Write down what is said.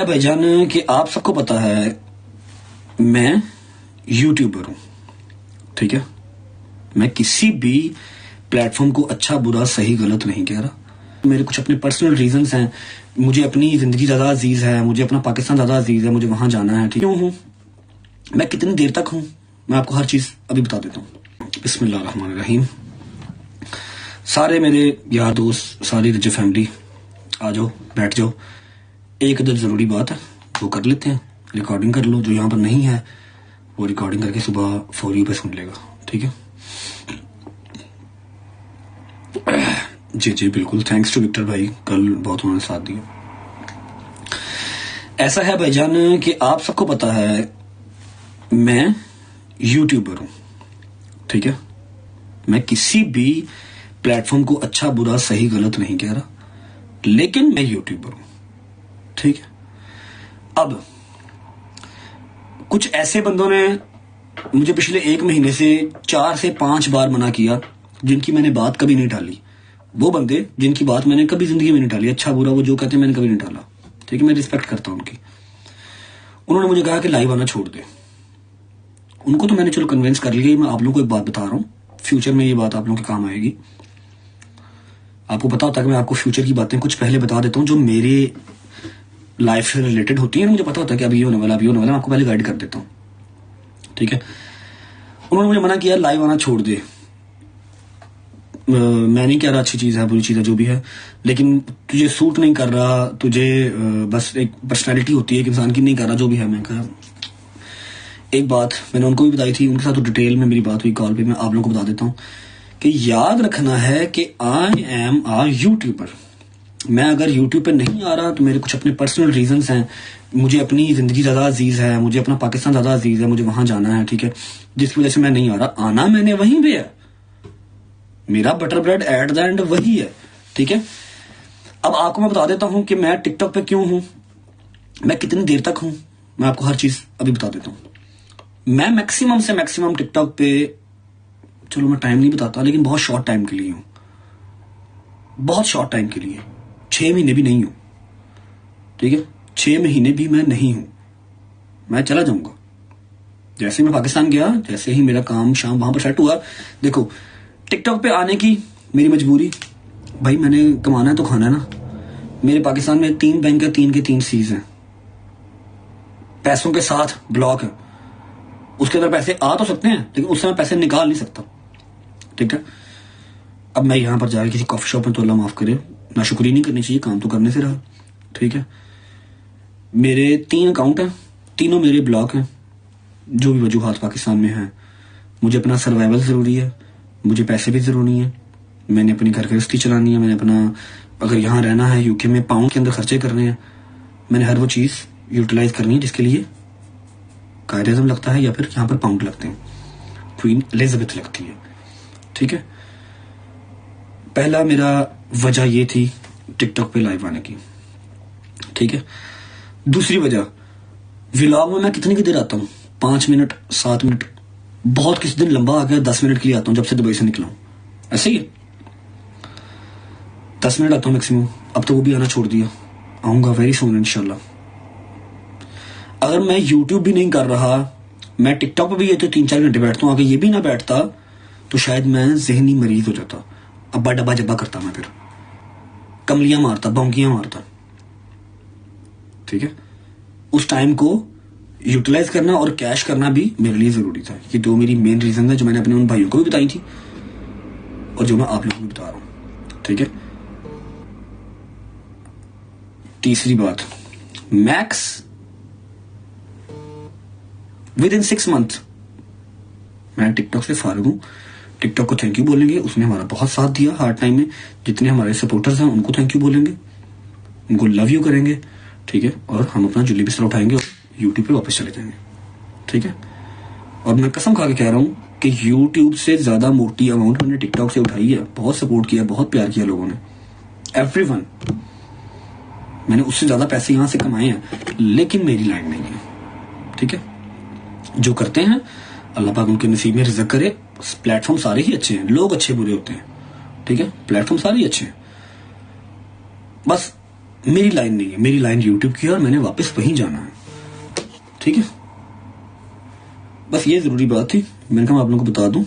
भाईजान कि आप सबको पता है मैं यूट्यूबर हूं। ठीक है, मैं किसी भी प्लेटफॉर्म को अच्छा बुरा सही गलत नहीं कह रहा। मेरे कुछ अपने पर्सनल रीजंस हैं। मुझे अपनी जिंदगी ज्यादा अजीज है, मुझे अपना पाकिस्तान ज्यादा अजीज है, मुझे वहां जाना है। क्यों हूं मैं, कितनी देर तक हूं, मैं आपको हर चीज अभी बता देता हूं। बिस्मिल्लाहिर्रहमानिर्रहीम। सारे मेरे यार दोस्त, सारी रज फैमिली, आ जाओ, बैठ जाओ। एक अदर जरूरी बात है वो कर लेते हैं, रिकॉर्डिंग कर लो। जो यहाँ पर नहीं है वो रिकॉर्डिंग करके सुबह फॉर यू पे सुन लेगा। ठीक है जी जी बिल्कुल। थैंक्स टू विक्टर भाई, कल बहुत उन्होंने साथ दिया। ऐसा है भाईजान कि आप सबको पता है मैं यूट्यूबर हूं। ठीक है, मैं किसी भी प्लेटफॉर्म को अच्छा बुरा सही गलत नहीं कह रहा, लेकिन मैं यूट्यूबर हूं। ठीक है, अब कुछ ऐसे बंदों ने मुझे पिछले 1 महीने से 4 से 5 बार मना किया, जिनकी मैंने बात कभी नहीं टाली। वो बंदे जिनकी बात मैंने कभी जिंदगी में नहीं टाली, अच्छा बुरा वो जो कहते हैं मैंने कभी नहीं टाला। ठीक है, मैं रिस्पेक्ट करता हूं उनकी। उन्होंने मुझे कहा कि लाइव आना छोड़ दे। उनको तो मैंने चलो कन्विंस कर लिया। मैं आप लोगों को एक बात बता रहा हूं, फ्यूचर में ये बात आप लोगों के काम आएगी। आपको पता होता है कि मैं आपको फ्यूचर की बातें कुछ पहले बता देता हूं जो मेरे लाइफ से रिलेटेड होती है। मुझे पता होता है कि अभी ये होने वाला, अभी होने वाला, मैं आपको पहले गाइड कर देता हूँ। ठीक है, उन्होंने मुझे मना किया लाइव आना छोड़ दे। मैं नहीं कह रहा अच्छी चीज है बुरी चीज है जो भी है, लेकिन तुझे सूट नहीं कर रहा, तुझे बस एक पर्सनैलिटी होती है एक इंसान की, नहीं कर रहा जो भी है। मैं कहा एक बात मैंने उनको भी बताई थी, उनके साथ तो डिटेल में मेरी बात हुई कॉल पे। मैं आप लोगों को बता देता हूँ कि याद रखना है कि आई एम आ यूट्यूबर। मैं अगर यूट्यूब पे नहीं आ रहा तो मेरे कुछ अपने पर्सनल रीजंस हैं। मुझे अपनी जिंदगी ज्यादा अजीज है, मुझे अपना पाकिस्तान ज्यादा अजीज है, मुझे वहां जाना है। ठीक है, जिसकी वजह से मैं नहीं आ रहा। आना मैंने वहीं पे है, मेरा butter bread at the end वही है। ठीक है, अब आपको मैं बता देता हूं कि मैं टिकटॉक पे क्यों हूं, मैं कितनी देर तक हूं, मैं आपको हर चीज अभी बता देता हूं। मैं मैक्सिमम से मैक्सिमम टिकटॉक पे, चलो मैं टाइम नहीं बताता, लेकिन बहुत शॉर्ट टाइम के लिए हूं, बहुत शॉर्ट टाइम के लिए। 6 महीने भी नहीं हूं। ठीक है, 6 महीने भी मैं नहीं हूं। मैं चला जाऊंगा। जैसे मैं पाकिस्तान गया, जैसे ही मेरा काम शाम वहां पर सेट हुआ। देखो, टिकटॉक पे आने की मेरी मजबूरी, भाई मैंने कमाना है तो खाना है ना। मेरे पाकिस्तान में 3 बैंक है, 3 के 3 सीज हैं, पैसों के साथ ब्लॉक है। उसके अंदर पैसे आ तो सकते हैं, लेकिन उससे मैं पैसे निकाल नहीं सकता। ठीक है, अब मैं यहां पर जाकर किसी कॉफी शॉप में, तो अल्लाह माफ करे, नाशुक्री नहीं करनी चाहिए, काम तो करने से रहा। ठीक है, मेरे 3 अकाउंट हैं, तीनों मेरे ब्लॉक हैं। जो भी वजूहात पाकिस्तान में हैं, मुझे अपना सर्वाइवल जरूरी है, मुझे पैसे भी जरूरी है, मैंने अपनी घर गृहस्थी चलानी है, मैंने अपना अगर यहाँ रहना है यूके में पाउंड के अंदर खर्चे करने हैं, मैंने हर वो चीज यूटिलाइज करनी है जिसके लिए कायद-ए-आज़म लगता है या फिर यहाँ पर पाउंड लगते हैं, क्वीन एलिजाबेथ लगती है। ठीक है, पहला मेरा वजह ये थी टिकटॉक पे लाइव आने की। ठीक है, दूसरी वजह, व्लॉग में मैं कितनी की देर आता हूँ, 5 मिनट 7 मिनट, बहुत किसी दिन लंबा आ गया 10 मिनट के लिए आता हूँ। जब से दुबई से निकला हूं ऐसे ही 10 मिनट आता हूँ मैक्सिमम। अब तो वो भी आना छोड़ दिया, आऊंगा वेरी सून इंशाल्लाह। अगर मैं यूट्यूब भी नहीं कर रहा, मैं टिकटॉक पे भी ये तो 3-4 घंटे बैठता हूँ, अगर ये भी ना बैठता तो शायद मैं जहनी मरीज हो जाता, अब्बा डब्बा जब्बा करता, मैं फिर कमलियां मारता, भौंकियां मारता। ठीक है, उस टाइम को यूटिलाइज करना और कैश करना भी मेरे लिए जरूरी था। ये 2 मेरी मेन रीजन है जो मैंने अपने उन भाइयों को भी बताई थी और जो मैं आप लोगों को बता रहा हूं। ठीक है, तीसरी बात, मैक्स विद इन 6 मंथ मैं टिकटॉक से फारिग हूं। टिकटॉक को थैंक यू बोलेंगे, उसने हमारा बहुत साथ दिया हार्ड टाइम में। जितने हमारे सपोर्टर्स हैं उनको थैंक यू बोलेंगे, उनको लव यू करेंगे। ठीक है, और हम अपना जुली बिस्तर उठाएंगे और यूट्यूब पे वापस चले जाएंगे। ठीक है, और मैं कसम खा के कह रहा हूं कि यूट्यूब से ज्यादा मोटी अमाउंट मैंने टिकटॉक से उठाई है। बहुत सपोर्ट किया, बहुत प्यार किया लोगों ने, एवरीवन। मैंने उससे ज्यादा पैसे यहां से कमाए हैं, लेकिन मेरी लाइन नहीं है। ठीक है, जो करते हैं अल्लाह पाक उनके नसीब में रिज़्क करे। प्लेटफॉर्म सारे ही अच्छे हैं, लोग अच्छे बुरे होते हैं। ठीक है, प्लेटफॉर्म सारे ही अच्छे हैं, बस मेरी लाइन नहीं है, मेरी लाइन यूट्यूब की है और मैंने वापस वहीं जाना है, ठीक है। बस ये जरूरी बात थी, मैंने कहा मैं आप लोगों को बता दूं।